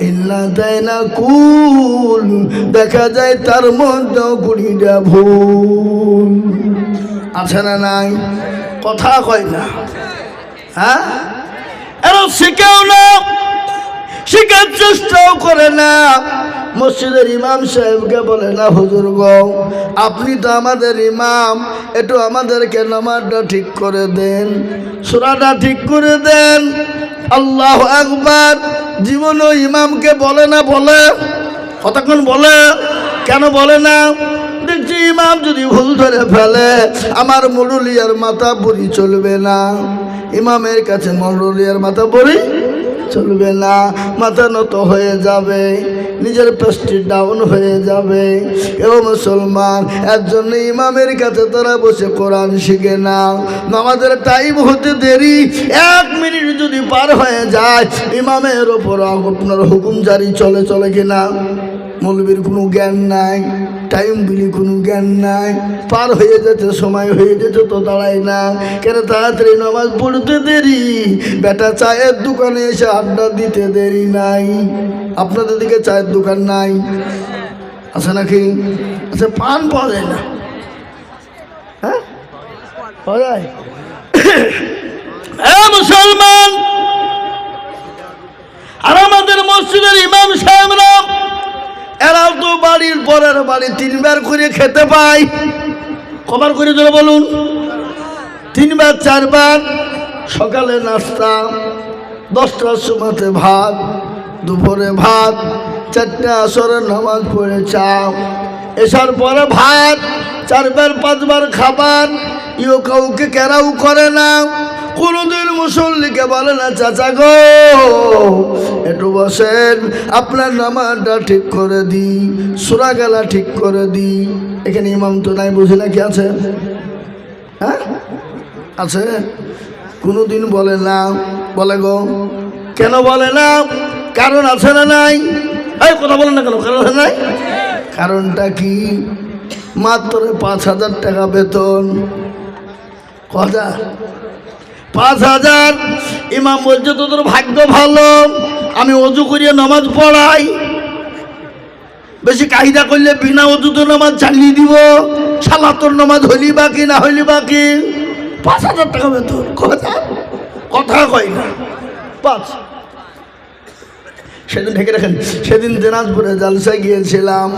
ইল্লা দেয় না কুল, দেখা যায় তার মধ্যেও কুড়িটা ভুল। আছে না নাই? কথা কয় না। হ্যাঁ, এরা শিখেও না, শিখার চেষ্টাও করে না। মসজিদের ইমাম সাহেবকে বলে না, হুজুর গো আপনি তো আমাদের ইমাম, একটু আমাদেরকে নামাজটা ঠিক করে দেন, সূরাটা ঠিক করে দেন। আল্লাহু আকবার। জীবনও ইমামকে বলে না, বলে কতক্ষণ বলে, কেন বলে না? দেখছি ইমাম যদি ভুল ধরে ফেলে আমার মুরুলিয়ার মাথা বড়ি চলবে না, ইমামের কাছে মুরুলিয়ার মাথা বড়ি চলবে না, মাথা নত হয়ে যাবে, নিজের প্রেস্টিজ ডাউন হয়ে যাবে। এও মুসলমান, এর জন্য ইমামের কাছে তারা বসে কোরআন শিখে না। নামাজের টাইম হতে দেরি 1 মিনিট যদি পার হয়ে যায়, ইমামের ওপর আপনার হুকুম জারি চলে, চলে কিনা? মৌলবীর কোনো জ্ঞান নাই, টাইম বিলি কোনো জ্ঞান নাই, পার হয়ে যেতে সময় হয়ে যেতে তো দাঁড়ায় না। কেন? তাড়াতাড়ি নামাজ পড়তে দেরি, বেটা চায়ের দোকানে এসে আড্ডা দিতে দেরি নাই। আপনাদের দিকে চায়ের দোকান নাই? আছে নাকি? আচ্ছা, পান পাওয়া যায় না? হ্যাঁ, পাওয়া যায়। মুসলমান, আর আমাদের মসজিদের ইমাম সাহেবরা এরাও তো বাড়ির পরের বাড়ি 3 বার করে খেতে পায়। কবার করে ধরে বলুন? 3 বার 4 বার। সকালে নাস্তা, 10টার সময়তে ভাত, দুপুরে ভাত, 4টে আসরের নামাজ পড়ে চা, এসার পরে ভাত, 4 বার 5 বার খাবার। ইও কাউকে কেরাও করে না। কোনদিন মুসল্লিকে বলে না, চাচা গো একটু বসেন, আপনার নামাজটা ঠিক করে দিই, সূরা গেলা ঠিক করে দিই। এখানে ইমাম তো নাই, বুঝি না কি আছে? হ্যাঁ, আছে? কোনদিন বলে না? বলে গো, কেন বলে না? কারণ আছে না নাই? এই কথা বলেন না কেন? কারণ আছে নাই? কারণটা কি? মাত্র 5,000 টাকা বেতন। কথা 5,000। ইমাম বলছে তোদের ভাগ্য ভালো, আমি অজু করিয়ে নামাজ পড়াই। বেশি কাহিদা করলে বিনা অজুতে নামাজ চালিয়ে দিব। শালা তোর নামাজ হইলি বাকি না হইলি বাকি। 5,000 টাকা বেতন। কথা কয় না। 5। সেদিন ঢেকে রাখেন, সেদিন দিনাজপুরে জালসায় গিয়েছিলাম।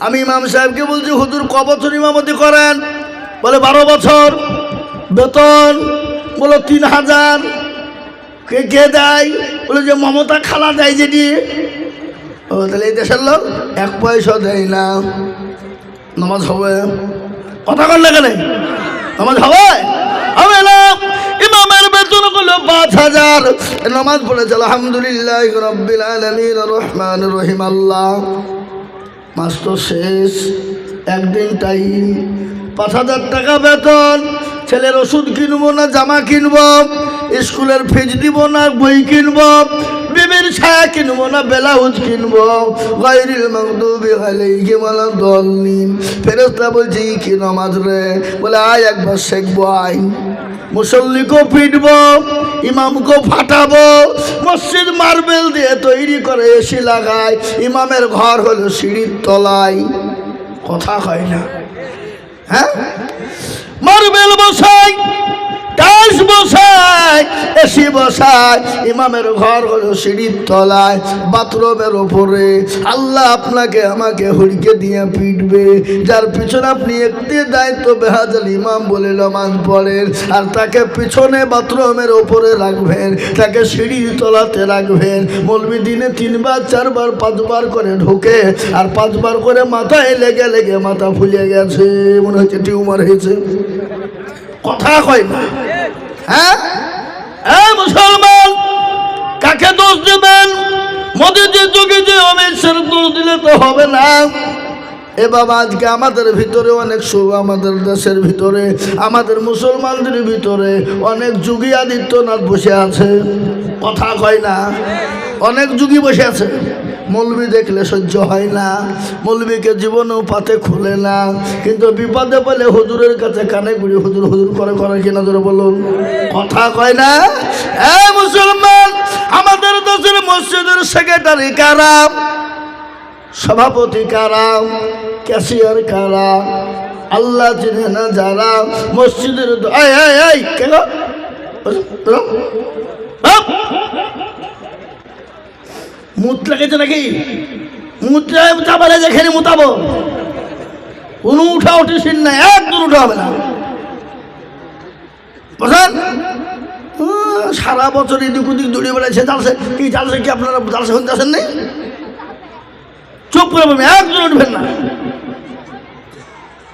আমি ইমাম সাহেবকে বলছি, হুজুর ক বছর ইমামতি করেন? বলে 12 বছর। বেতন? বলো 3,000। কে কে দেয়? বলে যে মমতা খালা দেয় যেটি। ও তাহলে এই দেশের লোক 1 পয়সা দেয় না। নামাজ হবে? কথা কর না কেন? নামাজ হবে? হবে না। ইমামের বেতন হলো 5,000। নামাজ পড়েছে আলহামদুলিল্লাহ রাব্বিল আলামিন রহমানির রহিম। আল্লাহ, মাস তো শেষ, একদিন টাইম, 5,000 টাকা বেতন। ছেলের ওষুধ কিনবো না জামা কিনবো, স্কুলের ফিজ দিব না বই কিনবো, বিবির ছায়া কিনবো না ব্লাউজ কিনবো। গায়রিল মাগদুবি আলাইহিম ওয়ালাদ-দাল্লিন। ফেরেশতা বলছে কি নামাজ রে? বলে আয় একবার শিখবো। আয়। মুসল্লিকেও পিটবো, ইমামকেও ফাটাবো। মসজিদ মার্বেল দিয়ে তৈরি করে এসি লাগায়, ইমামের ঘর হলো সিঁড়ির তলায়। কথা হয় না? হ্যাঁ, মার্বেল বসাই, টাইলস বসাই, এসি বসাই, ইমামের ঘর হলো সিঁড়ির তলায়, বাথরুমের ওপরে। আল্লাহ আপনাকে আমাকে হুড়কে দিয়ে পিটবে, যার পিছনে আপনি একটি দায়িত্ব বেহাজাল ইমাম বলে নামাজ পড়েন, আর তাকে পিছনে বাথরুমের ওপরে রাখবেন, তাকে সিঁড়ির তলাতে রাখবেন। মৌলবি দিনে 3 বার 4 বার 5 বার করে ঢোকে, আর 5 বার করে মাথায় লেগে লেগে মাথা ফুলে গেছে, মনে হচ্ছে টিউমার হয়েছে। কথা কয় না? হ্যাঁ, মুসলমান, কাকে দোষ দেবেন? মোদিজির যুগে যে অমিত শাহ দোষ দিলে তো হবে না। এ বাবা, আজকে আমাদের ভিতরে অনেক আমাদের দেশের ভিতরে, আমাদের মুসলমানদের ভিতরে অনেক যোগী আদিত্যনাথ বসে আছে। কথা কয় না? অনেক যোগী বসে আছে। মৌলবি দেখলে সহ্য হয় না, মৌলবিকে জীবনেও পাতে খুলে না, কিন্তু বিপদে পেলে হুজুরের কাছে কানে গুড়ি হুজুর হুজুর করে কিনা ধরে বলুন, কথা কয় না। মুসলমান, আমাদের দেশের মসজিদের সেক্রেটারি কারা, সভাপতি কারা, ক্যাশিয়ার কারা, আল্লাহ চিনে না যারা মসজিদের কেন মুত লেগেছে নাকি? মুতাবারে যেখানে মুতাবো, কোনো উঠা উঠি সিন নাই, একদম উঠা হবে না। বুঝলেন, সারা বছর এদিক ওদিক দৌড়িয়ে বেড়াচ্ছে। জালসে কি আপনারা জালসে শুনতে আসেন নেই? চুপ করে বলবেন, একজন উঠবেন না।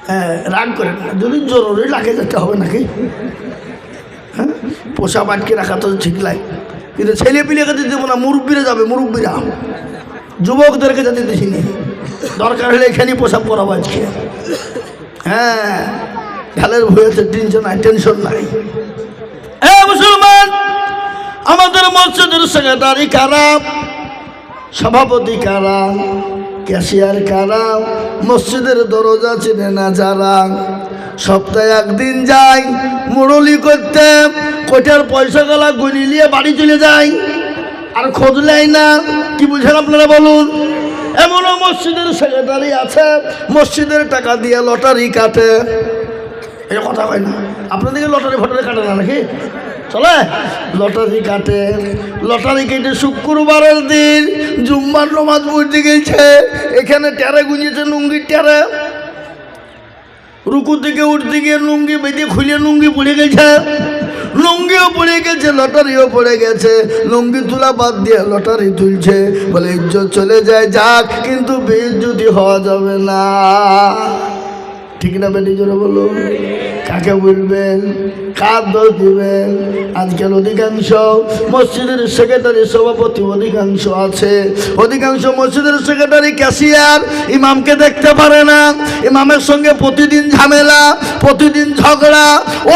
হ্যাঁ, রাগ করেন না, যদি জরুরি লাগে যেতে হবে নাকি? হ্যাঁ, পোষা পাটকে রাখা তো ঠিক লাগে, কিন্তু ছেলে পিলেকে দিতে দেবো না, মুরব্বীরা যাবে, মুরব্বীরা, যুবকদেরকে যেতে দিছিনি। দরকার হলে এখানেই পোশাক পরাবো আজকে। হ্যাঁ, ঢালের ভয়েতে টেনশন নাই। মুসলমান, আমাদের মসজিদের সেক্রেটারি কারা, সভাপতি কারা, ক্যাশিয়ার কারা, মসজিদের দরজা চিনে না যারা, সপ্তাহে একদিন যায় মুরলি করতে, কোটার পয়সা গলা গুলি নিয়ে বাড়ি চলে যায়, আর খোঁজ নেয় না। কি বুঝেন আপনারা বলুন? এমনও মসজিদের সেক্রেটারি আছে, মসজিদের টাকা দিয়ে লটারি কাটে। এই কথা হয় না, আপনাদেরকে লটারি ফটারি কাটে না নাকি? চলে, লটারি কাটে। লটারি কেটে শুক্রবারের দিন জুম্মার নামাজ পড়তে গেছে, এখানে টেরে গুঁজেছে লুঙ্গির টেরে, রুকু থেকে উঠতে গিয়ে লুঙ্গি বেঁধে খুলে লুঙ্গি পড়ে গেছে, লুঙ্গিও পড়ে গেছে, লটারিও পড়ে গেছে। লুঙ্গি তোলা বাদ দিয়ে লটারি তুলছে, বলে ইজ্জত চলে যায় যাক, কিন্তু বেইজ্জতি হওয়া যাবে না। ঠিক না বেটি? জোরে বলুন, কাকে বলবেন, কার দোষ দিবেন? আজকাল অধিকাংশ মসজিদের সেক্রেটারি, সভাপতি অধিকাংশ আছে, অধিকাংশ মসজিদের সেক্রেটারি ক্যাশিয়ার ইমামকে দেখতে পারে না, ইমামের সঙ্গে প্রতিদিন ঝামেলা, প্রতিদিন ঝগড়া।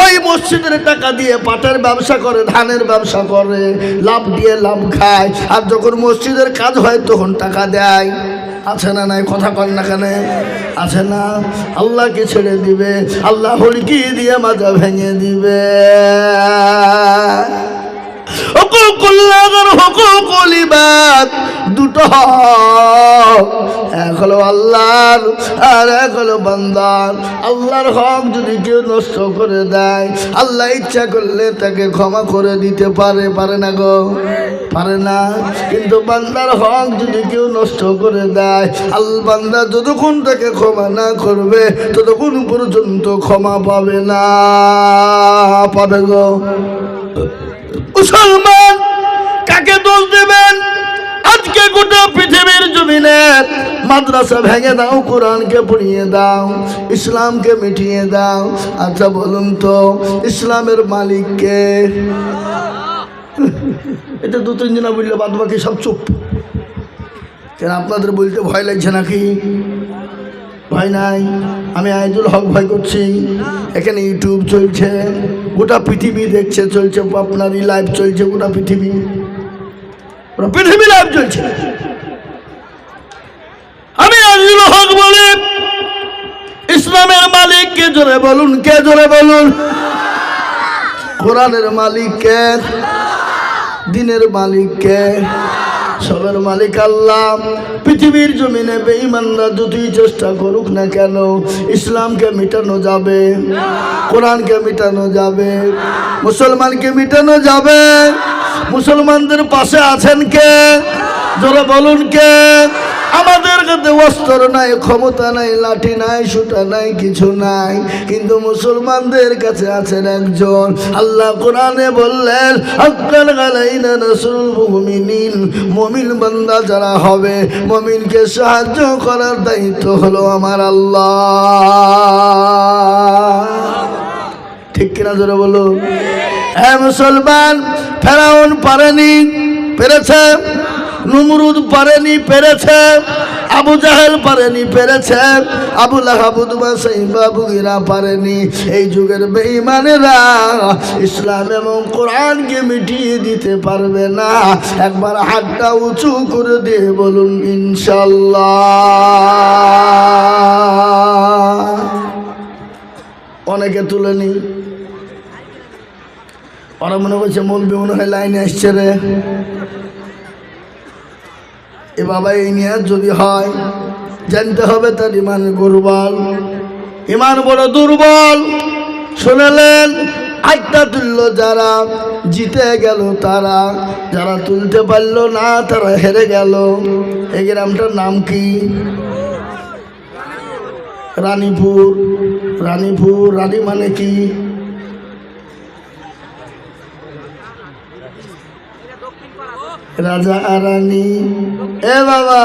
ওই মসজিদের টাকা দিয়ে পাটের ব্যবসা করে, ধানের ব্যবসা করে, লাভ দিয়ে লাভ খায়, আর যখন মসজিদের কাজ হয় তখন টাকা দেয়। আছে না নাই? কথা কন না কেন? আছে না? আল্লাহকে ছেড়ে দিবে, আল্লাহ হুলকি দিয়ে মাজা ভেঙে দিবে। দুটো, এক হলো আল্লাহর আর এক হলো বান্দার। আল্লাহর হক যদি কেউ নষ্ট করে দেয়, আল্লাহ ইচ্ছা করলে তাকে ক্ষমা করে দিতে পারে, পারে না গো? পারে না। কিন্তু বান্দার হক যদি কেউ নষ্ট করে দেয়, বান্দা যতক্ষণ তাকে ক্ষমা না করবে ততক্ষণ পর্যন্ত ক্ষমা পাবে না। পাবে গো? মুসলমান, কাকে দোষ দেবেন? আজকে গোটা পৃথিবীর জমিনে মাদ্রাসা ভেঙে দাও, কোরআনকে পড়িয়ে দাও, ইসলামকে মিটিয়ে দাও। আচ্ছা বলুন তো, ইসলামের মালিক কে? এটা দু তিন জনা বললে বাদ বাকি সব চুপ। কেন আপনাদের বলতে ভয় লাগছে নাকি? ভয় নাই। আমি আইজুল হক ভয় করছি। এখানে ইউটিউব চলছে, গোটা পৃথিবী দেখছে, চলছে আপনারই লাইভ চলছে, গোটা পৃথিবী লাইভ চলছে। আমি আইজুল হক বলি, ইসলামের মালিক কে? জোরে বলুন, কে? জোরে বলুন। কোরআনের মালিক কে? দিনের মালিক কে? সবের মালিক আল্লাহ। পৃথিবীর জমিনে বেঈমানরা যতই চেষ্টা করুক না কেন, ইসলামকে মিটানো যাবে, কোরআনকে মিটানো যাবে, মুসলমানকে মিটানো যাবে। মুসলমানদের পাশে আছেন কে? জোরে বলুন, কে? আমাদের কাছে অস্ত্র নাই, ক্ষমতা নাই, লাঠি নাই, সুতা নাই, কিছু নাই, কিন্তু মুসলমানদের কাছে আছেন একজন। আল্লাহ কোরআনে বললেন, হাক্কান আলাইনা নাসরুল মুমিনিন, মুমিন বান্দা যারা হবে, মুমিনকে সাহায্য করার দায়িত্ব হলো আমার আল্লাহ। ঠিক কিনা? জোরে বলুন। হ্যাঁ মুসলমান, ফেরাউন পারেনি, পেরেছে। নমরুদ পারেনি, পেরেছে। আবু জাহেল পারেনি, পেরেছে আবু লাহাব, উতবা, সাইবা, আবু গিরা পারেনি। এই যুগের বেঈমানেরা ইসলাম এবং কোরআনকে মিটিয়ে দিতে পারবে না। একবার হাতটা উঁচু করে দিয়ে বলুন ইনশাআল্লাহ। অনেকে তুলেনি, ওরা মনে করছে মৌলবি মনে হয় লাইনে আসছে রে। এ বাবা, এই নিয়ে যদি হয় জানতে হবে তার ইমানের দুর্বল, ইমান বড় দুর্বল। শুনলেন, আটটা তুলল যারা জিতে গেল তারা, যারা তুলতে পারল না তারা হেরে গেল। এই গ্রামটার নাম কি? রানীপুর। রানীপুর, রানী মানে কি? রাজা আর রানী। এ বাবা,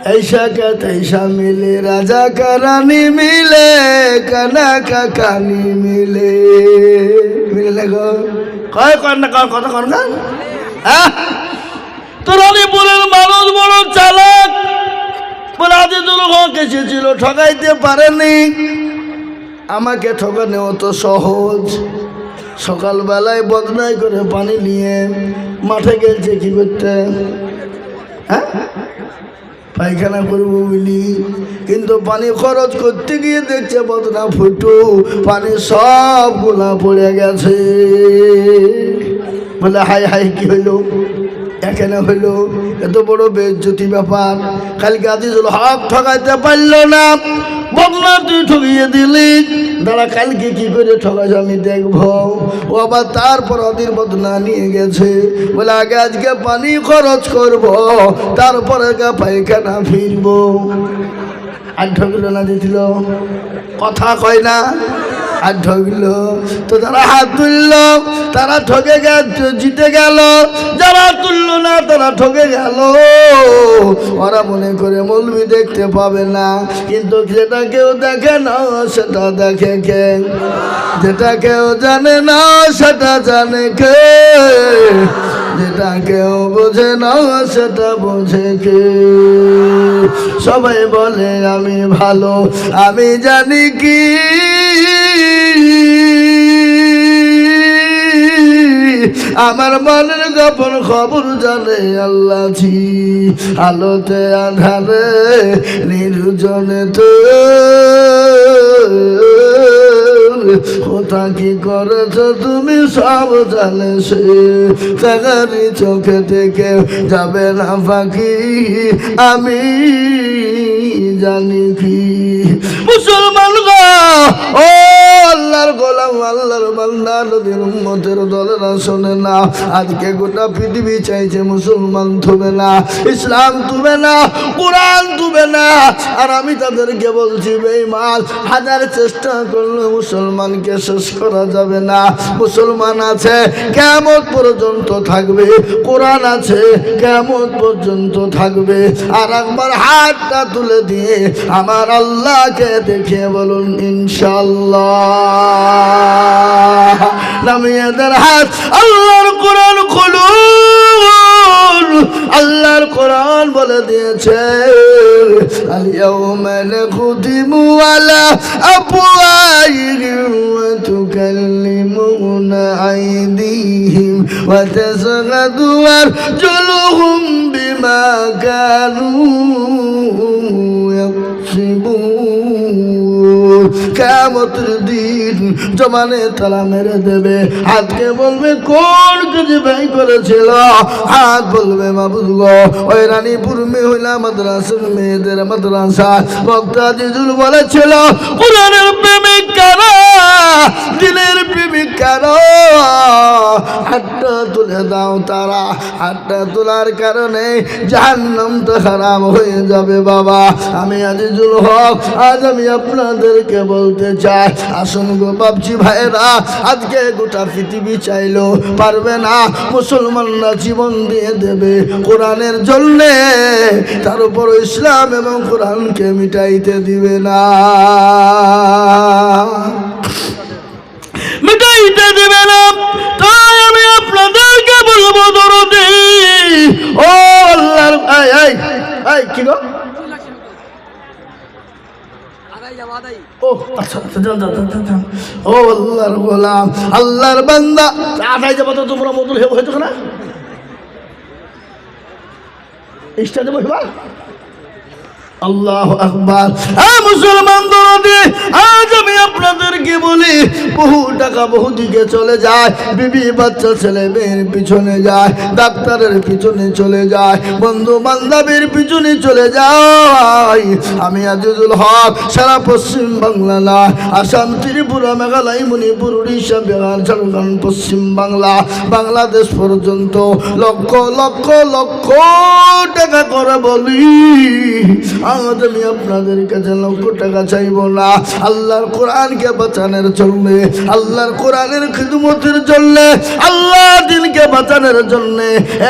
ऐसा का तैसा मिले, राजा का रानी मिले, कना का कानी मिले। मिले गो কয় কর না কয় কথা কর না। তো রানীপুরের মানুষ বড় চালাক, বলে আজিজুল হক এসেছিল, ঠকাইতে পারেনি। আমাকে ঠকানো অত সহজ। সকালবেলায় বদনাই করে পানি নিয়ে মাঠে গেছে কি করতে? হ্যাঁ, পায়খানা করবো বলি, কিন্তু পানি খরচ করতে গিয়ে দেখছে বদনা ফুটো, পানি সব গোলা পড়ে গেছে। বলে হাই হাই, কি হইলো? এখানে হইলো, এত বড় বেজ্জতি ব্যাপার। কালকে আজিজুল হক ঠকাইতে পারলো না, বদনা তুই ঠকিয়ে দিলি, দাঁড়া কালকে কি করে ঠকাস আমি দেখবো। ও আবার তারপর ওদের বদনা নিয়ে গেছে, বলে আগে আজকে পানি খরচ করবো, তারপরে পায়খানা ফিরবো। আর ঠকলো না, দিছিল কথা কয় না, আর ঠকলো। তো যারা হাত তুলল তারা ঠকে জিতে গেল, যারা তুলল না তারা ঠকে গেল। ওরা মনে করে মৌলবি দেখতে পাবে না, কিন্তু যেটা কেউ দেখে না সেটা দেখে কে? যেটা কেউ জানে না সেটা জানে কে? যেটা কেউ বোঝে না সেটা বোঝে কে? সবাই বলে আমি ভালো, আমি জানি কি আমার মনের গোপন খবর জানে আল্লাহজি। আলোতে আধারে নির্জনে তো কোথা কি করেছ তুমি সব জানে সে। চাকারি চোখে থেকে যাবে না ফাঁকি, আমি জানি কি। মুসলমান গো, ও আল্লাহর গোলাম, আল্লাহর বান্দা, নবীর উম্মতের দলেরা শোনে না। আজকে গোটা পৃথিবী চাইছে মুসলমান থুবে না, ইসলাম থুবে না, কোরআন থুবে না। আর আমি তাদেরকে বলছি বেঈমান, হাজার চেষ্টা করলে মুসলমানকে শেষ করা যাবে না। মুসলমান আছে কিয়ামত পর্যন্ত থাকবে, কোরআন আছে কিয়ামত পর্যন্ত থাকবে। আর একবার হাতটা তুলে দিয়ে আমার আল্লাহকে দেখে বলুন ইনশাআল্লাহ। নামিয়েদের হাত, আল্লাহর কোরআন খুলুন। আল্লাহর কোরআন বলে দিয়েছে আল-ইয়াওমা নাখতিমু আলা আফওয়াহিহিম ওয়া তুকাল্লিমুনা আইদিহিম ওয়া তাশহাদু আরজুলুহুম বিমা কানু ইয়াকসিবুন। কিয়ামতের দিন জমানে তালা মেরে দেবে, হাতকে বলবে কোন কিছু ব্যয় করেছিল? হাত বলবে মাবুদ গো, ওই রানীপুর মহিলা মাদ্রাসার মেয়েদের মাদ্রাসা বক্তা আজিজুল বলেছিল কোরআনের প্রেমিক কারা, দিনের প্রেমিক কারা, হাতটা তুলে দাও। তারা হাতটা তোলার কারণে জাহান্নামটা হারাম হয়ে যাবে। বাবা, আমি আজিজুল হক আজ আমি আপনাদেরকে বলতে চাই, আসুন গো বাপজি ভাইরা, আজকে গোটা পৃথিবী চাইলো পারবে না, মুসলমানরা জীবন দিয়ে দেবে কোরআনের জন্যে, তার উপর ইসলাম এবং কোরআনকে মিটাইতে দিবে না, মিটাইতে দিবে না। তাই আমি আপনাদেরকে বলবো দরদি, ও আল্লাহর এই কি গো ও আচ্ছা আচ্ছা যান যান যান যান ও আল্লাহর গোলাম আল্লাহর বান্দা আঠাই যাবো তো তোমরা মতুল হইতো না স্টাজে বসবা আল্লাহু আকবার মুসলমান দরদি আজ আমি আপনাদেরকে বলি বহু টাকা বহু দিকে চলে যায় বিবি বাচ্চা ছেলে মেয়ের পিছনে যায় ডাক্তারের পিছনে চলে যায় বন্ধু বান্ধবের পিছনে চলে যায় আমি আজিজুল হক সারা পশ্চিম বাংলা না আসাম ত্রিপুরা মেঘালয় মণিপুর উড়িষ্যা বিহার ঝাড়খণ্ড পশ্চিম বাংলা বাংলাদেশ পর্যন্ত লক্ষ লক্ষ লক্ষ টাকা করে বলি আজ আমি আপনাদের কাছে লক্ষ টাকা চাইব না আল্লাহর কোরআনকে বাঁচানোর জন্য আল্লাহর কোরআনের খিদমতের জন্য আল্লাহ দিনকে বাঁচানোর জন্য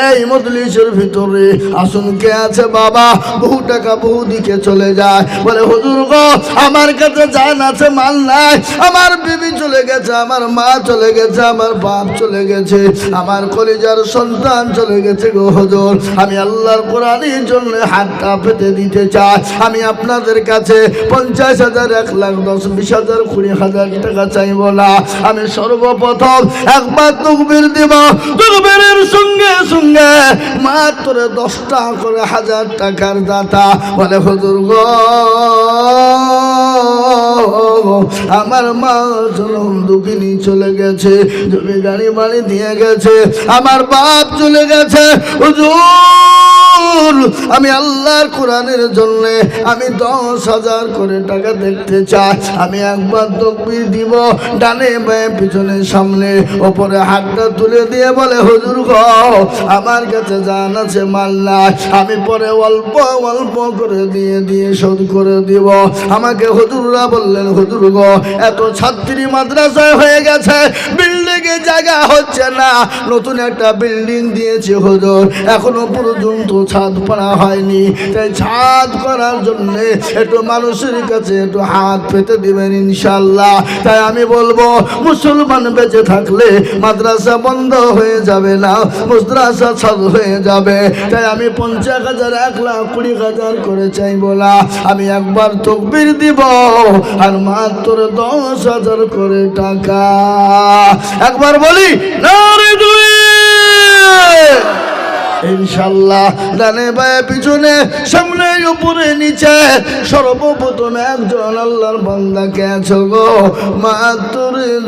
এই মজলিসের ভিতরে আসুন কে আছে বাবা বহু টাকা বহু দিকে চলে যায় বলে হুজুর গো আমার কাছে জান আছে মাল নাই আমার বিবি চলে গেছে আমার মা চলে গেছে আমার বাপ চলে গেছে আমার কলিজার সন্তান চলে গেছে গো হুজুর আমি আল্লাহর কোরআনের জন্য হাতটা পেতে দিতে চাই আমি আপনাদের কাছে 50,000 1,00,000 10 20,000 20,000 টাকা চাইব না আমি সর্বপ্রথম একবার তাকবীর দিব তাকবীরের সঙ্গে সঙ্গে মাত্র 10 টাকা করে 1000 টাকার দাতা বলে হুজুর গো আমার মা জনম দুঃখিনী চলে গেছে জমি গাড়ি বাড়ি দিয়ে গেছে আমার বাপ চলে গেছে হুজুর আমি আল্লাহর কোরআনের জন্য আমি 10,000 করে টাকা দেখতে চাই আমি একবার তাকবীর দিব ডানে বায়ে পিছনে সামনে ওপরে হাতটা তুলে দিয়ে বলে হুজুর গো আমার কাছে জান আছে মাল নাই আমি পরে অল্প অল্প করে দিয়ে শোধ করে দিব আমাকে হুজুররা বললেন হুজুর গো এত ছাত্রী মাদ্রাসায় হয়ে গেছে বিল্ডিং এ জায়গা হচ্ছে না নতুন একটা বিল্ডিং দিয়েছে হুজুর এখনো পর্যন্ত ছাদ পাড়া হয়নি তাই ছাদ করার জন্য একটু মানুষের কাছে একটু হাত পেতে দিবেন ইনশাআল্লাহ তাই আমি বলবো মুসলমান বেঁচে থাকলে মাদ্রাসা বন্ধ হয়ে যাবে না মাদ্রাসা ছাদ হয়ে যাবে তাই আমি 50,000 1,20,000 করে চাইবো না আমি একবার তাকবীর দিব আর মাত্র 10,000 করে টাকা একবার বলি নারে দুই ইনশাআল্লাহ ডানে বায়ে পিছনে সামনে উপরে নিচে সর্বপ্রথম একজন আল্লাহর বান্দাকে আছো গো মাত্র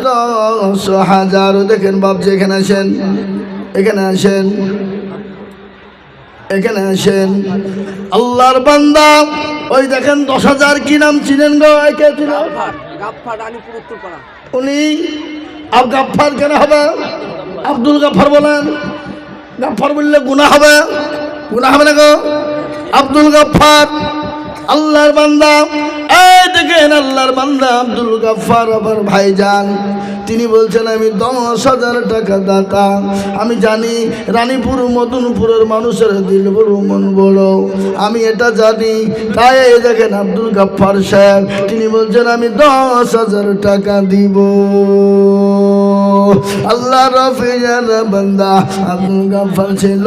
10,000 দেখেন বাপজি এখানে আসেন এখানে আসেন এখানে আসেন আল্লাহর বান্দা ওই দেখেন 10,000 কি নাম চিনেন গো কে চিনেন গাফফার আলিপুর উত্তরপাড়া উনি আর গাফফার কেন হবে আব্দুল গাফফার বলেন গাফফার বললে গুনাহ হবে না গো আব্দুল গাফফার আল্লাহর বান্দা এই দেখেন আল্লাহর বান্দা আব্দুল গাফফার আমার ভাইজান তিনি বলছেন আমি 10,000 টাকা দাতা আমি জানি রানীপুর মদনপুরের মানুষের দিল বড় মন বড় আমি এটা জানি তাই দেখেন আব্দুল গাফফার সাহেব তিনি বলছেন আমি 10,000 টাকা দিব আল্লাহ রফি জানা বান্দা আব্দুল গাফফার ছিল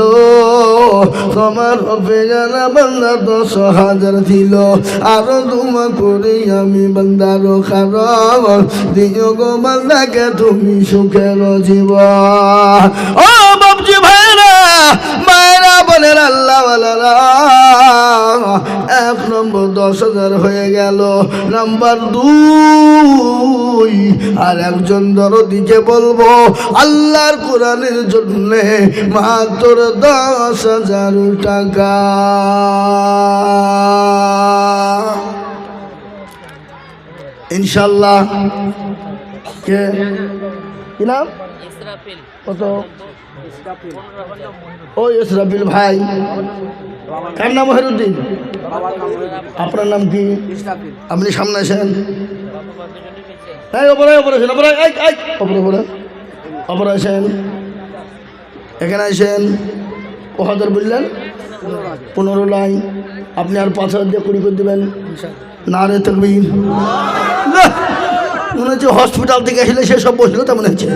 তোমার রফি জানা বান্দা 10,000 ছিল আরো দুমা করি আমি বান্দার খারাপ দিও গো বান্দাকে তুমি সুখের জীবন ও বাবজি ভাইরা মায়েরা বলেন আল্লাহ ওয়ালারা 1 নম্বর 10,000 হয়ে গেল নাম্বার 2 আর একজন দরদিকে বলবো আল্লাহর কোরআনের জন্য মাত্র 10,000 টাকা ইনশাআল্লাহ কে কি নাম ইসরাফিল কত ইসরাফিল ও ইসরাফিল ভাই কার নাম মহিরুদ্দিন আপনার নাম কি ইসরাফিল আপনি সামনে আসেন এই ওপরে আসেন ওপরে আসেন এখানে আসেন কত বললেন 15 লাইন আপনি আর 5,000 দিয়ে 20 করে দেবেন নারে তাকবীর মনে হচ্ছে হসপিটাল থেকে আসলে সে সব বসলো তেমন হচ্ছে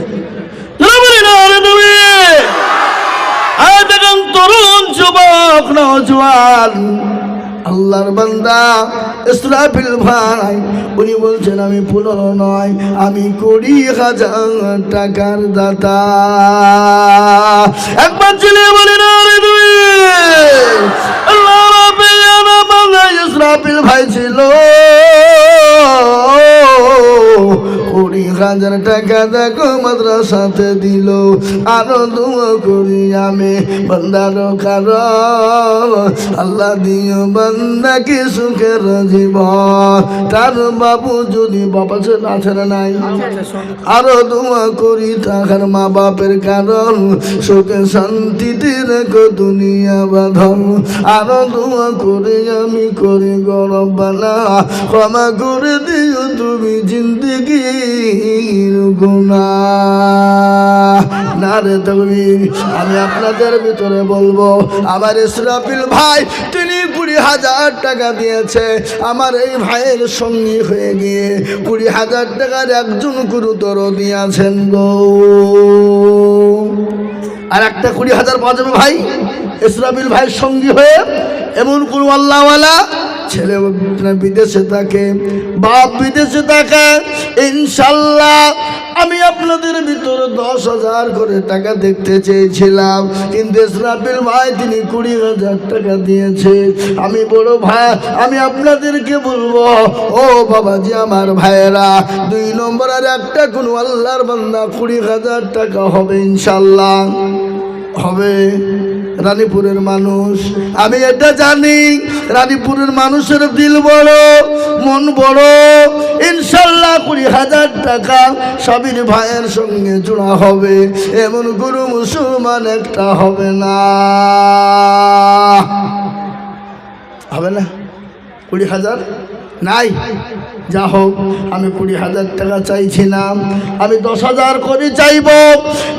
একজন তরুণ যুবক নওজোয়ান আল্লাহর বান্দা ইসরাফিল ভাই, উনি বলছেন আমি 15 নয়, আমি 20,000 টাকার দাতা। একবার ছেলে বলে না রে তুই আল্লাহ রাব্বিল বান্দা ইসরাফিল ভাই ছিল 20,000 টাকা দেখো মাদ্রাসাতে দিল। আরো দোয়া করি আমি বান্দার কারণ আল্লাহ দিও বান্দাকে সুখের জীবন। তার বাবু যদি বাবা আছে না নাই, আরো দোয়া করি তাহার মা বাপের কারণ সুখে শান্তিতে রেখো দুনিয়া বাঁধন। আরো দোয়া করি আমি করি গরব বানা, ক্ষমা করে দিও তুমি জিন্দগির গুনাহ। নারে তাকবীর। আমি আপনাদের ভিতরে বলবো আমার ইসরাফিল ভাই তিনি 20,000 টাকা দিয়েছে আমার এই ভাইয়ের সঙ্গী হয়ে গিয়ে 20,000 টাকার একজন গুরুতর দিয়েছেন গো। আর একটা 20,000 পাওয়া যাবে ভাই ইসরাফিল ভাইয়ের সঙ্গী হয়ে। এমন কোন আল্লাহওয়ালা ছেলে বিদেশে থাকে, বাপ বিদেশে থাকে, ইনশাল্লাহ আমি আপনাদের ভিতরে 10,000 করে টাকা দেখতে চেয়েছিলাম, কিন্তু ইসরাফিল ভাই তিনি 20,000 টাকা দিয়েছে। আমি বড় ভাই, আমি আপনাদেরকে বলবো ও বাবাজি আমার ভাইয়েরা, 2 নম্বর আর একটা কোন আল্লাহর বান্দা 20,000 টাকা হবে ইনশাল্লাহ হবে। রানীপুরের মানুষ আমি এটা জানি, রানীপুরের মানুষের দিল বড়, মন বড়। ইনশাল্লাহ 20,000 টাকা সাবির ভাইয়ের সঙ্গে জোড়া হবে, এমন গুরু মুসলমান একটা হবে না, হবে না? 20,000 নাই। যা হোক আমি 20,000 টাকা চাইছি না, আমি 10,000 করে চাইব।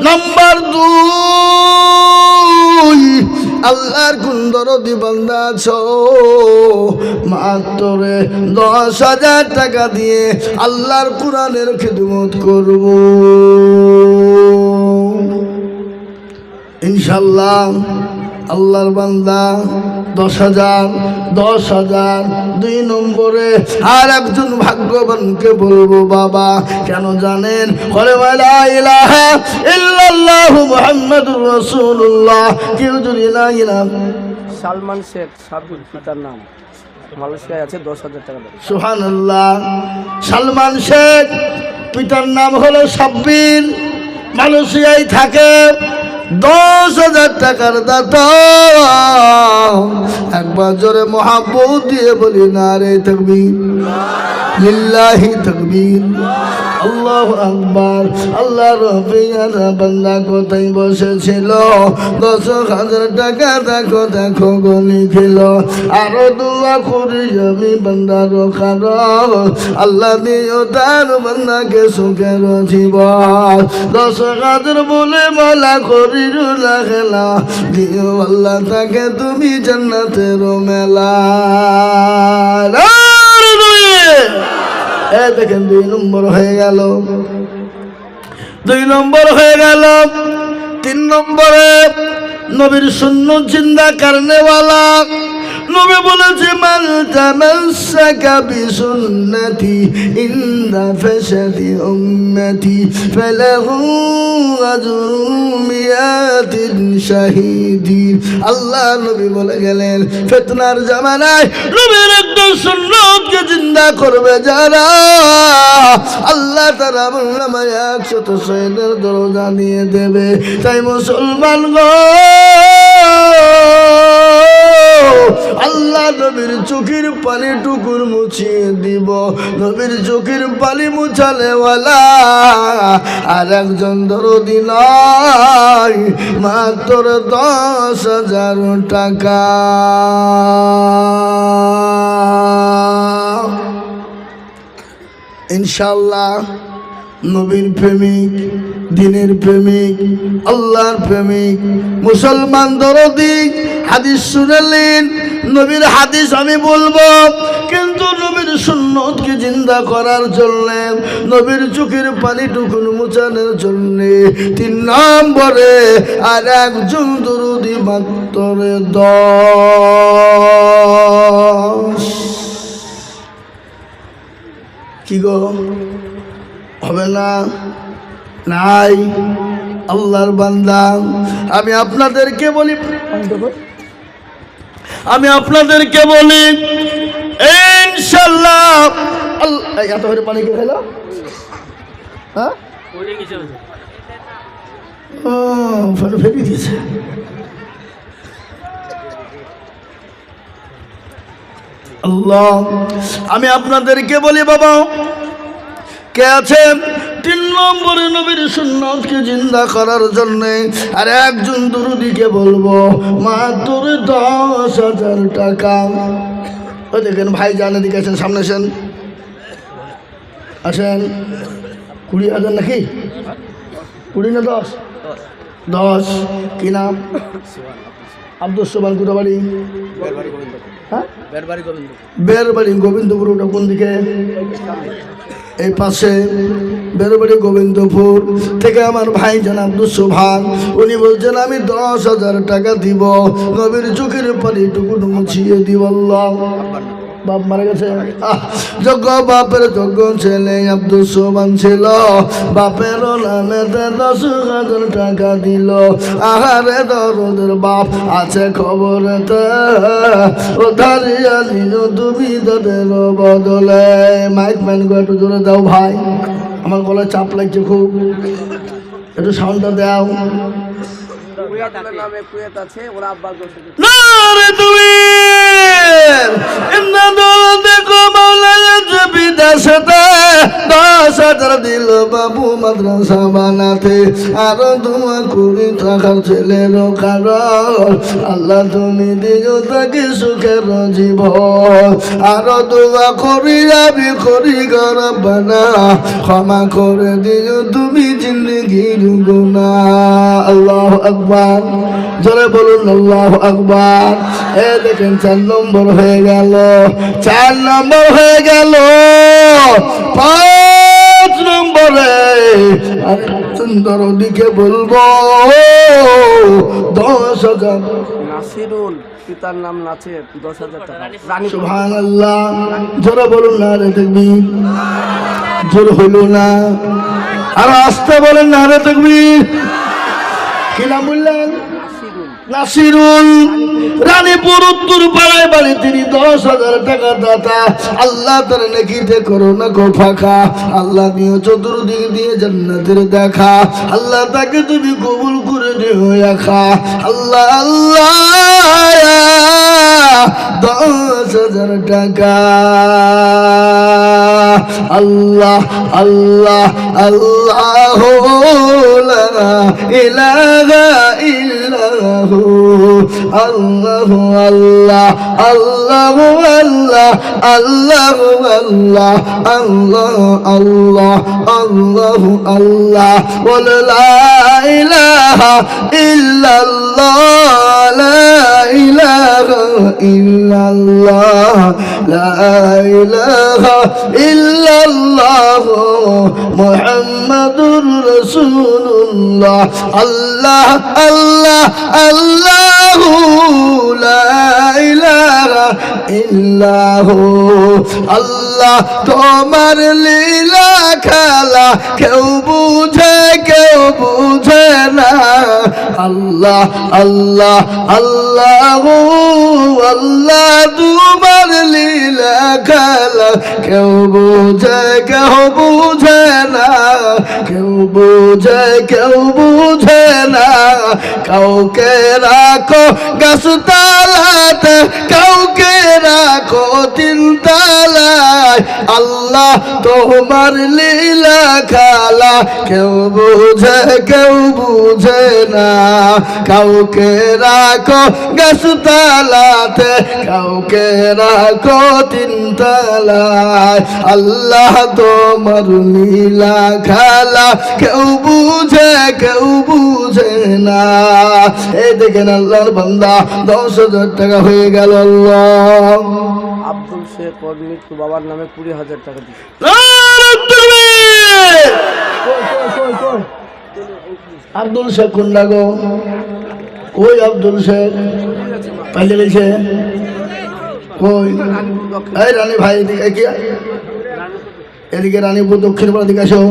নাম্বার 2, আল্লাহর কোন দরদি বান্দা আছো মাত্র 10,000 টাকা দিয়ে আল্লাহর কোরআনের খিদমত করব ইনশাল্লাহ। আল্লাহর বান্দা 10,000 2 নম্বরে আর একজন ভাগ্যবানকে বলবো বাবা, কেন জানেন? লা ইলাহা ইল্লাল্লাহ মুহাম্মাদুর রাসূলুল্লাহ। কেউ যদি লা ইলাহা সালমান শেখ সাবির পিতার নাম মালয়েশিয়ায় আছে, 10,000 টাকা দেবে। সুবহানাল্লাহ। সালমান শেখ পিতার নাম হলো সাব্বির, মালয়েশিয়ায় থাকে, 10,000 টাকার দাতা। একবার জোরে মহাব্বত দিয়ে বলি নারে তাকবীর, লিল্লাহি তাকবীর, আল্লাহু আকবার। আল্লাহ রাব্বিল বান্দা কোথায় বসেছিল, 10,000 টাকা দেখো দেখো গলি খেল। আরো দোয়া করি আমি বান্দার কারণ আল্লাহ দিও তার বান্দাকে সুখের জীবন। 10,000 বলে মালা করি খেলা দিও আল্লাহ তাকে তুমি জান্নাতের মেলা। দেখেন 2 নম্বর হয়ে গেল, 2 নম্বর হয়ে গেল। 3 নম্বরে নবীর সুন্নাত জিন্দা করনেওয়ালা নবী বলেছে মান তামাসসাকা বিসুন্নতি ইনদা ফাসাদি উম্মতি ফালাহু আজরুম মিয়াতিন শাহীদিন। আল্লাহ নবী বলে গেলেন ফিতনার জামানায় নবীর একদম সুন্নতকে জিন্দা করবে যারা, আল্লাহ তাআলা নামায় 100 শহীদের দরজা নিয়ে দেবে। তাই মুসলমান গো, আল্লাহ নবীর চোখের পানি টুকুর মুছিয়ে দিব। নবীর চোখের পানি মুছালেওয়ালা আর একজন দরদি নাই, মাত্র 10,000 টাকা। ইনশাআল্লাহ নবীর প্রেমিক, দিনের প্রেমিক, আল্লাহর প্রেমিক, মুসলমান দরদি হাদিস শুনালেন নবীর হাদিস আমি বলবো, কিন্তু নবীর সুন্নতকে জিন্দা করার জন্য, নবীর চোখের পানিটুকুন মুছানোর জন্য 3 নম্বরে আর একজন দরুদি মাত্র 10। কি গো, হবে না? নাই। আল্লাহর বান্দা, আমি আপনাদেরকে বলি ইনশাআল্লাহ এত করে পানি কে খেলো? হ্যাঁ, ফেলে দিয়েছে। আল্লাহ, আমি আপনাদেরকে বলি বাবা, কে আছে 3 নম্বরে নবীর সুন্নতকে জিন্দা করার জন্য আর একজন দরুদিকে বলবো মাত্র 10,000 টাকা। ওই দেখেন ভাই জানে দিকে আসেন, সামনে আসেন, আসেন। 20,000 নাকি? 20 না 10? 10। কি নাম? আব্দুল সোবান। কোথা বাড়ি? হ্যাঁ, বেরবাড়ি গোবিন্দপুর। ওটা কোন দিকে? এই পাশে বেরবাড়ি গোবিন্দপুর থেকে আমার ভাই জান আব্দুল সোভান, উনি বলছেন আমি 10,000 টাকা দিব, নবীর চোখের পানিটুকু মুছিয়ে দিব। আল্লাহ, বাপ মারা গেছে। যোগ্য বাপের যোগ্য ছেলে আব্দুল সোবান ছিল, বাপের নামে 10,000 টাকা দিল। আহারে দরদের বাপ আছে খবরেতে, ও ধারিয়া নিল তুমি তাদের বদলে। মাইক ম্যান গো একটু জোরে দাও ভাই, আমার গলায় চাপ লাগছে খুব, একটু সাউন্ডটা দাও। নামে কুয়েত আছে, ওরা আব্বা না রে তুমি দেখো মাওলা আছে বিদেশেতে, 10,000 দিল বাবু মাদ্রাসা বানাতে। আরো দোয়া করি থাকার ছেলের কারণ, আল্লাহ তুমি দিও তাকে সুখের জীবন। আরো দোয়া করি আমি করি গরবানা, ক্ষমা করে দিও তুমি জিন্দগির গুনাহ। আল্লাহু আকবার, জোরে বলুন আল্লাহু আকবার। এ দেখেন 4 নম্বর হয়ে গেল, 4 নম্বর হয়ে গেল। 5 নম্বরে আর সুন্দর দিকে বলবো 10,000। নাসিরুল, পিতার নাম নাসির, 10,000 টাকা। রানী সুবহানাল্লাহ, জোরে বলুন না রে তাকবীর। জোর হলো না, আর আস্তে বলেন না রে তাকবীর। কি নাম বললেন? নাসিরুল, রানীপুর উত্তর পাড়ায় বাড়ি। তিনি 10,000 টাকা দাতা। আল্লাহ তার নেকিতে করো না গো ফাঁকা, আল্লাহ দিও চতুর্দিক দিয়ে জান্নাতের দেখা। আল্লাহ তাকে তুমি কবুল করে দিও একা। আল্লাহ আল্লাহ 10,000 টাকা। আল্লাহ আল্লাহ আল্লাহ লা ইলাহা ইল্লাহু, আল্লাহ আল্লাহ আল্লাহ আল্লাহ আল্লাহ আল্লাহ আল্লাহ আল্লাহ আল্লাহ আল্লাহ বল লা ইলাহা ইল্লাল্লাহ, লা ইলাহা ইল্লাল্লাহ, লা ইলাহা ইল্লাল্লাহ মুহাম্মাদুর রাসূলুল্লাহ। আল্লাহ আল্লাহ আল্লাহ লা ইলাহা ইল্লাহু। আল্লাহ তোমার লীলা খেলা কেউ বুঝে কেউ বুঝে না। আল্লাহ আল্লাহ আল্লাহ আল্লাহ তোমার লীলা খেলা কেউ বুঝে কেউ বুঝে না, কেউ বুঝে কেউ বুঝে না। কাউকে রাখো গাছতলাতে, কাউকে রাখো 3 তলায়। আল্লাহ আল্লাহ তোমার লীলা খেলা কেউ বুঝে না কাউকে রাখো গাছতলাতে কাউকে রাখো তিনতলায় আল্লাহ তোমার লীলা খেলা কেউ বুঝে না এই দেখেন আল্লাহর বান্দা 10,000 টাকা হয়ে গেল আল্লাহ আব্দুল শেখ ওর মৃত্যু বাবার নামে 20,000 টাকা দিচ্ছে আব্দুল শেখ কোনটা গো ওই আব্দুল শেখ পাইলে গেছে কই এই রানী ভাই এদিকে রানীপুর দক্ষিণ পাড়া দিকে আসো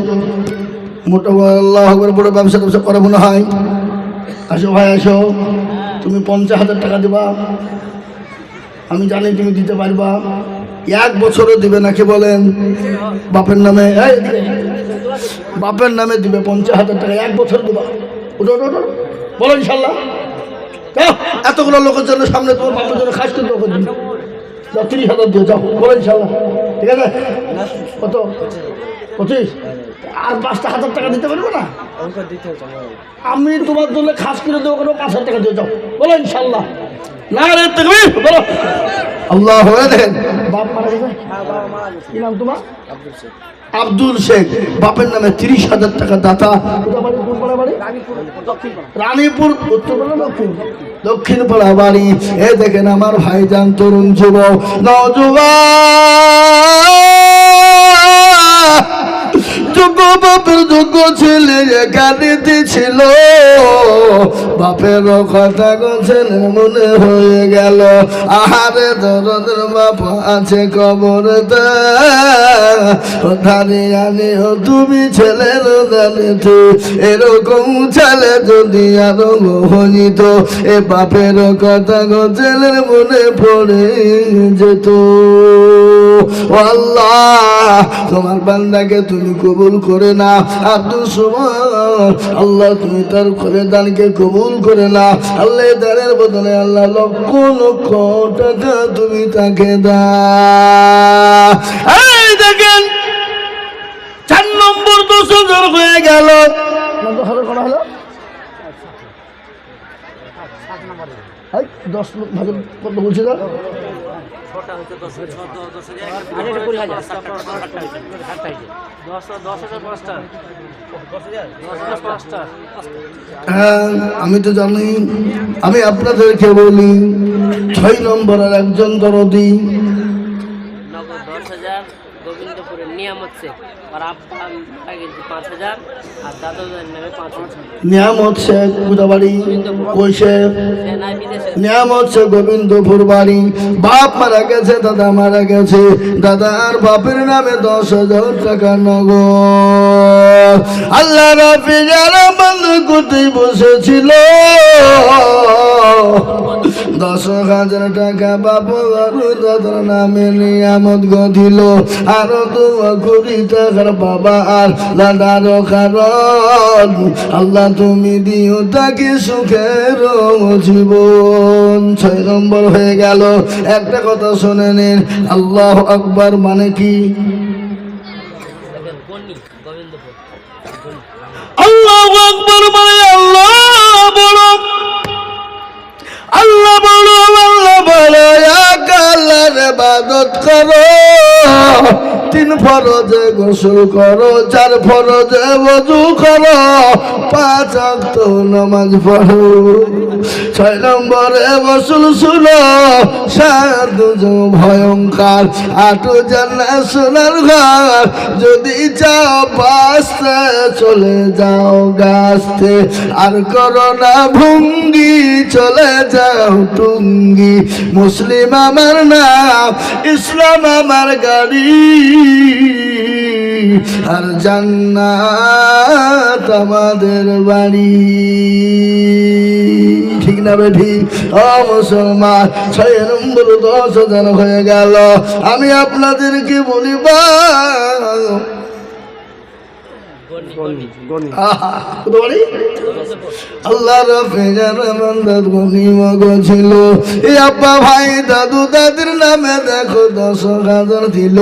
মোটা আল্লাহ আকবার বড় ব্যবসা করা মনে হয় আসো ভাই আসো তুমি 50,000 টাকা দিবা আমি জানি তুমি দিতে পারবা 1 বছরও দিবে নাকি বলেন বাপের নামে বাপের নামে দিবে 50,000 টাকা 1 বছর দিবা বলো ইনশাল্লাহ এতগুলো লোকের জন্য সামনে তোমার বাপের জন্য খাস কিন্তু 30,000 দিয়ে যাও বলো ইনশাল্লাহ ঠিক আছে কত 25 আর 5,000 টাকা দিতে পারবো না আমি তোমার জন্য খাস করে দেবো 5,000 টাকা দিয়ে যাও বলো ইনশাল্লাহ না রে তুমি বলো আল্লাহ হয়ে দেখেন বাপ মারা গেছে কি নাম তোমার আব্দুল শেখ বাপের নামে 30,000 টাকা দাতা রানীপুর দক্ষিণ পাড়া বাড়ি এ দেখেন আমার ভাইজান তরুণ যুবক যোগ্য বাপের যোগ্য ছেলে কাঁদিতে ছিল বাপের কথা ছেলে মনে হয়ে গেল আহারে দরদের বাপ আছে কবরতে আনি তুমি ছেলের জানিতে এরকম ছেলে যদি আরো হইত এ বাপের কথা ছেলের মনে পড়ে যেত আল্লাহ তোমার বান্দাকে তুমি কবুল করে না আব্দুল সুবহান আল্লাহ তুমি তার করে দানকে কবুল করে না আল্লাহ দানের বদলে আল্লাহ লক্ষ লক্ষ টাকা তুমি তাকে দাও এই দেখেন 4 নম্বর 10,000 হয়ে গেল করা হলো 10 ভাগে কত বলছি না হ্যাঁ আমি তো জানি আমি আপনাদেরকে বলি 6 নম্বরের একজন দরদি গোবিন্দপুরের নিয়ামত শেখ আর আব্বা 5,000 আর দাদাদের নামে 5,000 নিয়ামত শেখ বাড়ি ওই শেখ নিয়ামত শেখ গোবিন্দপুর বাড়ি বাপ মারা গেছে দাদা মারা গেছে দাদা আর বাপের নামে 10,000 টাকা নগদ আল্লাহ রাফি যারা বন্ধ করতে বসেছিল 10,000 টাকা বাবু আর দাদার নামে নিয়ামত গদিল আরো দোয়া করি টাকার বাবা আর দাদার কারণ আল্লাহ তুমি দিও তাকে সুখের জীবন 6 নম্বর হয়ে গেল একটা কথা শুনে নিন আল্লাহু আকবার মানে কি আল্লাহু আকবার মানে আল্লাহ বলো আল্লাহ বলো আল্লাহ বলো এক আল্লাহর ইবাদত করো 3 ফরজে গোসল করো 4 ফরজে ওযু করো 5 ওয়াক্ত নামাজ পড়ো 6 নম্বরে গোসল শুনো 7 ভয়ঙ্কর 8 জান্নাত সোনার ঘর যদি চাও বাঁচতে চলে যাও গাছতে আর করো না ভঙ্গি চলে যাও টুঙ্গি মুসলিম আমার নাম ইসলাম আমার গাড়ি আর জান্নাত আমাদের বাড়ি ঠিক না বেঠি ও মুসলমান 6 নম্বর 10,000 হয়ে গেল আমি আপনাদেরকে বলিবা গনি কত বাড়ি আল্লাহ রফেজার বান্দার গনিমগ ছিল এই আব্বা ভাই দাদু দাদির নামে দেখো 10,000 দিল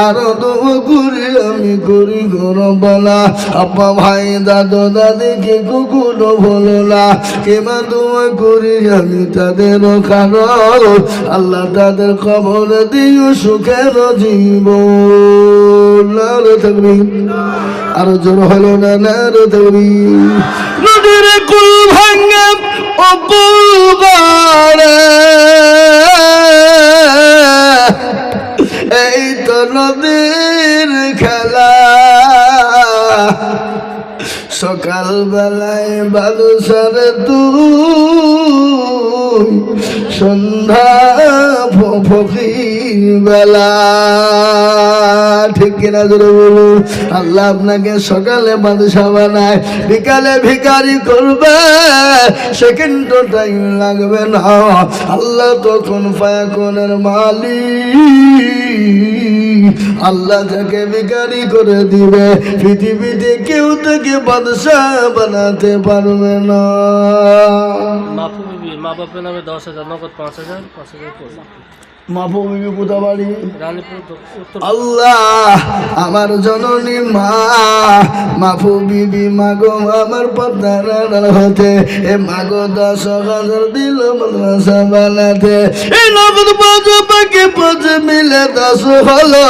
আরো তুমি করি আমি করি গরবলা আব্বা ভাই দাদু দাদিকে কুকুরও বলো না কেমা তোমায় করি আমি তাদের কারণ আল্লাহ তাদের খবর দিও সুখের জীবন নারে তাকবীর আরো জোর হলো না নারে তাকবীর নদীর কুল ভাঙে ও কুল গড়ে এই তো নদীর খেলা সকাল বেলায় বালুসারে তুই সন্ধ্যা ফকির বেলা ঠিক কিনা ধরে বলুন আল্লাহ আপনাকে সকালে বাদশা বানায় বিকালে ভিখারি করবে সেকেন্ড টাইম লাগবে না আল্লাহ তখন ফায়াকুনের মালিক আল্লাহ যাকে ভিখারি করে দিবে পৃথিবীতে কেউ থেকে বাদশা বানাতে পারবে না মা বাপের নামে 10,000 নগদ 5,000 5,000 মাফু বিবি কোথা বাড়ি রানীপুর উত্তর আল্লাহ আমার জননী মা মাফু বিবি মাগো আমার পদ্মার হতে এ মাগো 10,000 দিল মাদ্রাসা বানাতে এই নগদ 5 পাকে 5 মিলে 10 হলো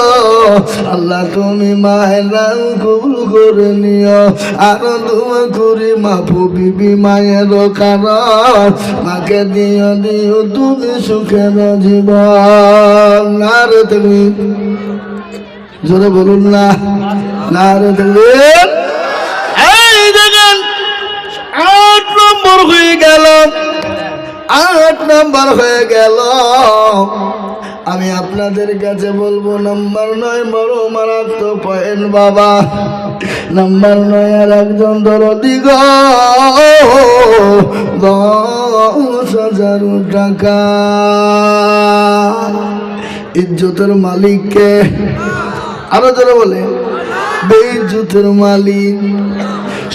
আল্লাহ তুমি মায়ের নাম কবুল করে নিও আর দোয়া করি মাফু বিবি মায়ের কারণ মাকে দিও দিও তুমি সুখের জীবন নারে তাকবীর জোরে বলুন না নারে তাকবীর এই দেখেন 8 নম্বর হয়ে গেল 8 নম্বর হয়ে গেল আমি আপনাদের কাছে বলবো নাম্বার 9 বড় মারাত্মক পয়েন্ট বাবা নাম্বার 9 আর একজন দরদি গো 10,000 টাকা ইজ্জতের মালিককে আরো জোরে বলে বেইজ্জতের মালিক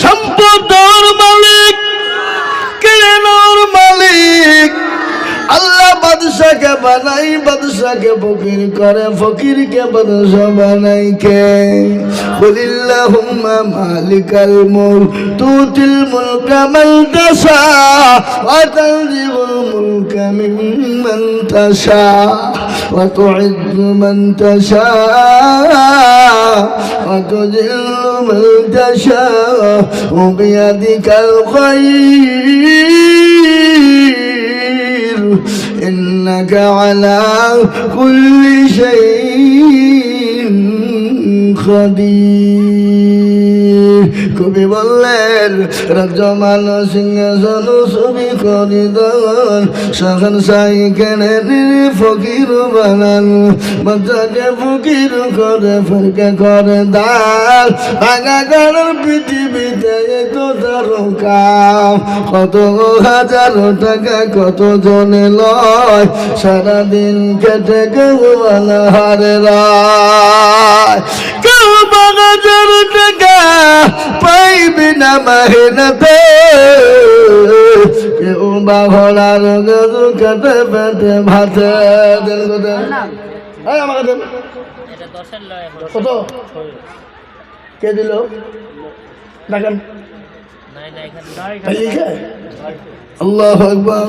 সম্পদের মালিক কেনার মালিক আল্লাহ বাদশাকে বানাই বাদশাকে ফকির করে ফকিরকে বাদশা বানাই কে কুলিল্লাহুম্মা মালিকাল মুলক তুতিল মুলকা মান তাশা ওয়া তানজিউল মুলকা মিম্মান তাশা ওয়া তুইজ্জু মান তাশা ওয়া তুযিল্লু মান তাশা ওয়া বিয়াদিকাল খায়র إنك على كل شيء قدير কবি বললেন রাজ্যমান সিংহাসন ছবি করিদন সখন সাই কেনে ফকির বানান বাচ্চাকে ফকির করে ফেরকে করে দাল ভাঙা গানের পৃথিবীতে তো তার কাম কত হাজার টাকা কত জনে লয় সারাদিন কেটে কেউ হারে রায় কেউ 5,000 টাকা পাইবি না মেহনতে কেউ বা ঘোড়ার গরু কেটে পেটে ভাতে দেন কত আমাকে দেন কত কে দিল দেখেন আল্লাহ আকবার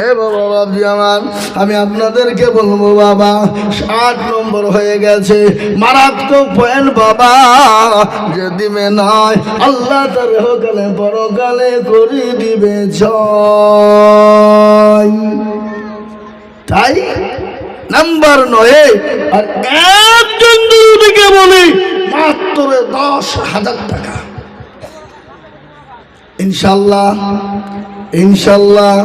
এ বাবা বাবজি আমার আমি আপনাদেরকে বলবো বাবা 8 নম্বর হয়ে গেছে মারাত্মক পয়েন্ট বাবা যে দিবে নয় আল্লাহ তার হোকালে পরকালে করে দিবে জয় তাই নাম্বার 9 আর একজন দুদিকে বলি মাত্র 10,000 টাকা ইনশাল্লাহ ইনশাল্লাহ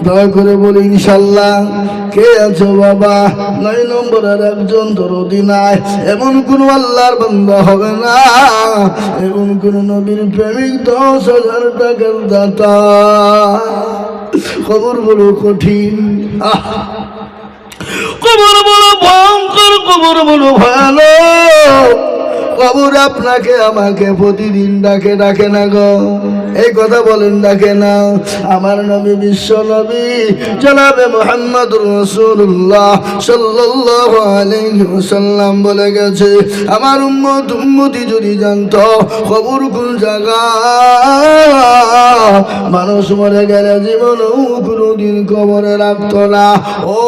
দয়া করে বলি ইনশাল্লাহ কে আছো বাবা 9 নম্বরের একজন দরদি নাই এমন কোন আল্লাহর বান্দা হবে না এমন কোন নবীর প্রেমিক 10,000 টাকার দাতা খবর বড় কঠিন কবর বড় ভয়ঙ্কর কবর বড় ভয়ানক কবর আপনাকে আমাকে প্রতিদিন ডাকে না গো, এই কথা বলেন ডাকে না? আমার নবী বিশ্ব নবী জনাবে মুহাম্মদুর রাসূলুল্লাহ সাল্লাল্লাহু আলাইহি ওয়াসাল্লাম বলে গেছে, আমার উম্মতি যদি জানতো কবর কোন জায়গা, মানুষ মরে গেলে জীবনেও কোনোদিন কবরে রাখতো না। ও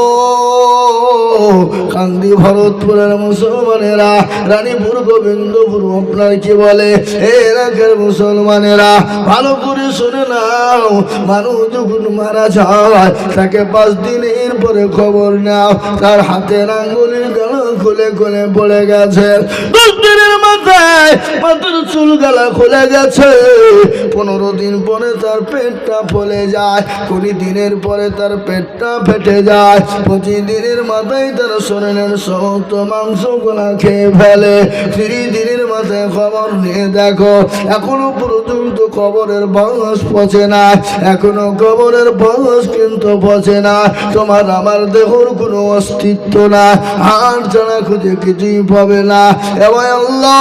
কান্দি ভরতপুরের মুসলমানেরা, রানীপুর গোবিন্দপুর আপনার কি বলে এই এলাকার মুসলমানেরা, ভালো করে শুনে নাও, মানুষ যখন মারা যায় তাকে 5 দিনের পরে খবর নাও, তার হাতের আঙ্গুলের গালা খুলে খুলে পড়ে গেছে, 10 দিনের মাথায় মাথার চুল গালা খুলে গেছে, 15 দিন পরে তার পেটটা ফুলে যায়, 20 দিনের পরে তার পেটটা ফেটে যায়, 25 দিনের মাথায় তার শরীরের সমস্ত মাংস গুলা খেয়ে ফেলে, 30 দিনের মাথায় খবর নিয়ে দেখো এখনো পর্যন্ত কবরের বয়স পচে না, এখনো কবরের বয়স কিন্তু পচে না, তোমার আমার দেহর কোনো অস্তিত্ব না, হাড় ছাড়া খুঁজে কিছুই পাবে না। এবং আল্লাহ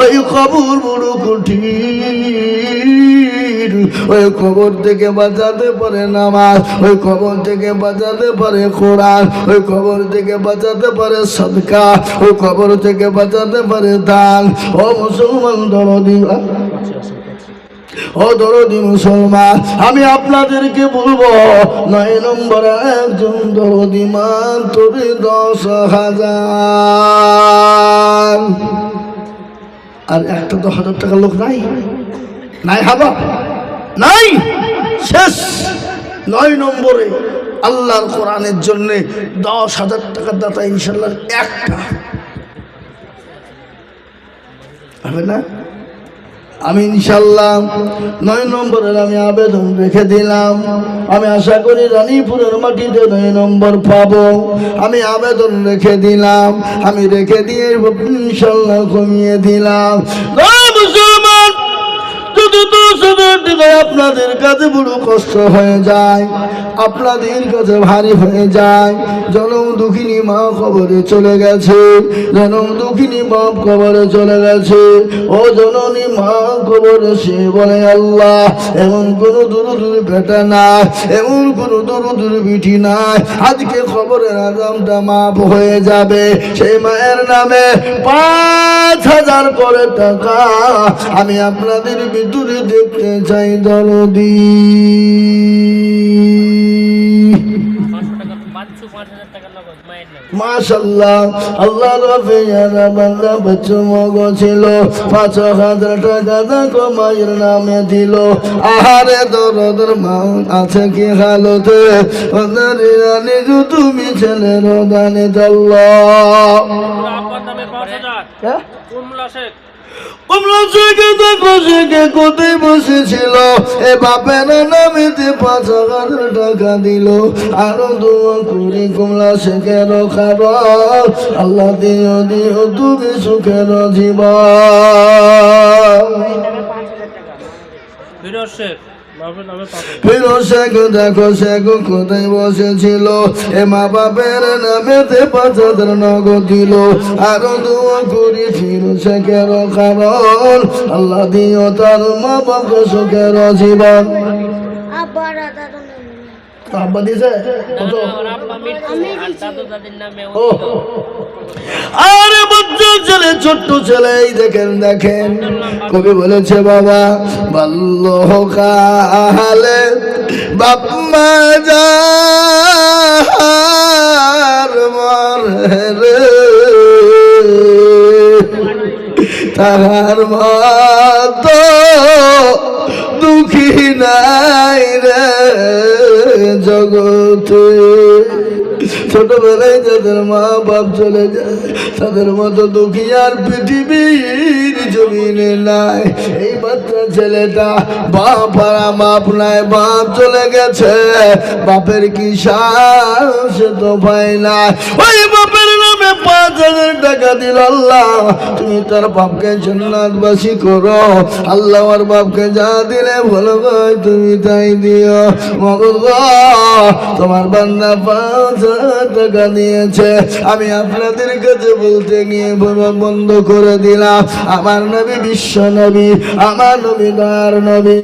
ওই কবর বড় কঠিন, ওই কবর থেকে বাঁচাতে পারে নামাজ, ওই কবর থেকে বাঁচাতে পারে কোরআন, ওই কবর থেকে বাঁচাতে পারে সদকা, ওই কবর থেকে বাঁচাতে পারে দান। ও মুসলমান দরদি, ও দরদি মুসলমান, আমি আপনাদেরকে বলবো 9 নম্বরে একজন দরদি মান তবে 10,000, আর একটা 10,000 টাকার লোক নাই, নাই হাবা নাই, শেষ। 9 নম্বরে আল্লাহর কোরআনের জন্য 10,000 টাকার দাতা ইনশাল্লাহ একটা হবে না? আমি ইনশাল্লাহ 9 নম্বরের আমি আবেদন রেখে দিলাম, আমি আশা করি রানীপুরের মাটিতে 9 নম্বর পাবো, আমি আবেদন রেখে দিলাম, আমি রেখে দিয়ে ইনশাল্লাহ কমিয়ে দিলাম। মুসলমান যদি 10,000 টাকা আপনাদের কাছে বড় কষ্ট হয়ে যায়, আপনাদের কাছে ভারী হয়ে যায়, জনম দুঃখিনী মা কবরে চলে গেছে, জনম দুঃখিনী বাপ কবরে চলে গেছে, ও জননী মা কবরে, সে বলে আল্লাহ এমন কোনো দূর বেটা নাই, এমন কোনো দূর বিটি নাই, আজকে খবরের আজামটা মাপ হয়ে যাবে, সেই মায়ের নামে 5,000 করে টাকা আমি আপনাদের ভিতরে দেখতে চাই দরদি। 5,000 টাকা নগদ মায়ের নামে। মাশাআল্লাহ, আল্লাহ রফিয়ারা বান্দা বচ্চু মগো ছিল, 5,000 টাকা দেখো মায়ের নামে দিল। আহারে দরদের মা আছে কি হালতে, ওদারি রানী গো তুমি ছেলের দানে আল্লাহ। আব্বার নামে 5,000। হ্যাঁ, কুমলা শেখ কমলা শেখে দেখো শেখে কোথায় বসেছিল, এ বাপের নামেতে 5,000 টাকা দিল। আরো দোয়া করি কমলা শেখের খাবার, আল্লাহ দিও দিও তুমি সুখের জীবন। ফিরোজ শেখ বাপের নামে 5,000। ফিরোজ শেখ দেখো শেখ কোথায় বসেছিল, এ মা বাপের নামেতে 5,000 নগদ দিল। আরো দোয়া করি ফিরোজ শেখের কারণ, আল্লাহ দিও তার মা বাপকে সুখের জীবন। আব্বা দিছে কত? ওর আব্বা মৃত্যু আর দাদু দাদির নামে ও আরে বাচ্চা ছেলে, ছোট্ট ছেলে, এই দেখেন দেখেন, কবি বলেছে বাবা বাল্যকালে বাপ মা যার মরে রে, তাহার মত দুঃখী নাই রে জগতে। ছোটবেলায় যাদের মা বাপ চলে যায় তাদের মতো দুঃখী আর পৃথিবীর জমিনে নাই। এই বাচ্চা ছেলেটা বাপ আর বাপ নাই, বাপ চলে গেছে, বাপের কি সার সে তো পায় না, ওই বাপের নামে 5,000 টাকা দিল। আল্লাহ তুমি তার বাপকে জান্নাতবাসী করো। আল্লাহ আমার বাপকে যা দিলে ভালো ভাই তুমি তাই দিও। মাবুদ গো, তোমার বান্দা 5,000 টাকা দিয়েছে, আমি আপনাদের কাছে বলতে গিয়ে বন্ধ করে দিলাম। আমার নবী বিশ্ব নবী, আমার নবী দয়ার নবী।